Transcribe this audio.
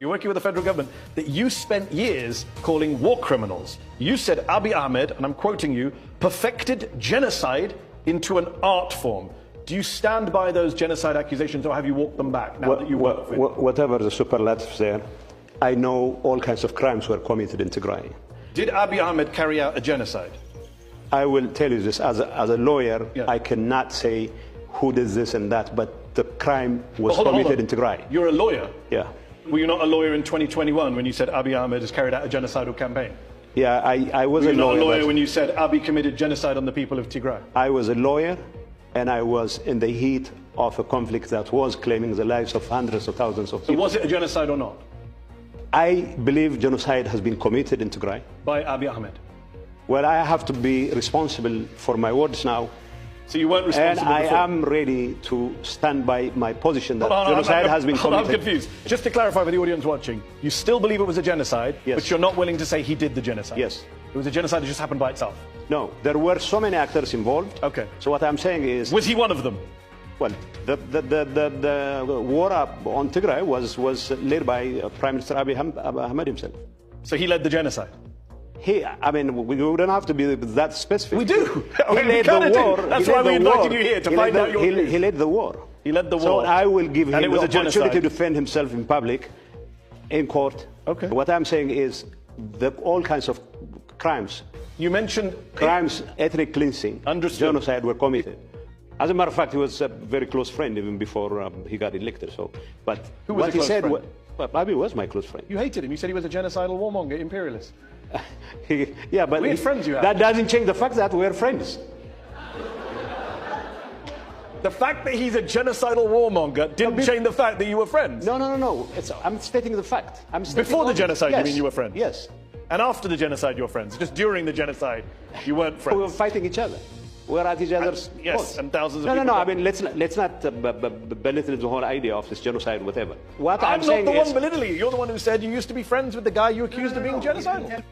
You're working with the federal government, that you spent years calling war criminals. You said Abiy Ahmed, and I'm quoting you, perfected genocide into an art form. Do you stand by those genocide accusations, or have you walked them back now that you work with? Whatever the superlatives there, I know all kinds of crimes were committed in Tigray. Did Abiy Ahmed carry out a genocide? I will tell you this, as a lawyer, yeah. I cannot say who did this and that, but the crime was committed in Tigray. You're a lawyer? Yeah. Were you not a lawyer in 2021 when you said Abiy Ahmed has carried out a genocidal campaign? Yeah, I was a lawyer. Were you not a lawyer when you said Abiy committed genocide on the people of Tigray? I was a lawyer, and I was in the heat of a conflict that was claiming the lives of hundreds of thousands of people. So was it a genocide or not? I believe genocide has been committed in Tigray. By Abiy Ahmed? Well, I have to be responsible for my words now. So you weren't responsible And before? I am ready to stand by my position that genocide has been committed. I'm confused. Just to clarify for the audience watching, you still believe it was a genocide, yes. But you're not willing to say he did the genocide? Yes. It was a genocide that just happened by itself? No, there were so many actors involved. Okay. So what I'm saying is... Was he one of them? Well, the war on Tigray was led by Prime Minister Abiy Ahmed himself. So he led the genocide? I mean, we don't have to be that specific. We do. He led the war. That's why we invited you here, to find out your views. He led the war. He led the war. So I will give him the opportunity to genocide. defend himself in public, in court. Okay. What I'm saying is all kinds of crimes. You mentioned... Crimes, ethnic cleansing, genocide were committed. As a matter of fact, he was a very close friend even before he got elected. So, but who was what he said, friend? Well, Abiy was my close friend. You hated him. You said he was a genocidal warmonger, imperialist. Yeah, but weird friends you have. That doesn't change the fact that we're friends. The fact that he's a genocidal warmonger didn't change the fact that you were friends. No. I'm stating the fact. Before the genocide, yes. You mean you were friends? Yes. And after the genocide, you were friends? Just during the genocide, you weren't friends? We were fighting each other. We're at each other's yes, and thousands of people. No. I mean, let's not belittle the whole idea of this genocide, whatever. What I'm saying not the is, one belittling you. You're the one who said you used to be friends with the guy you accused of being genocidal.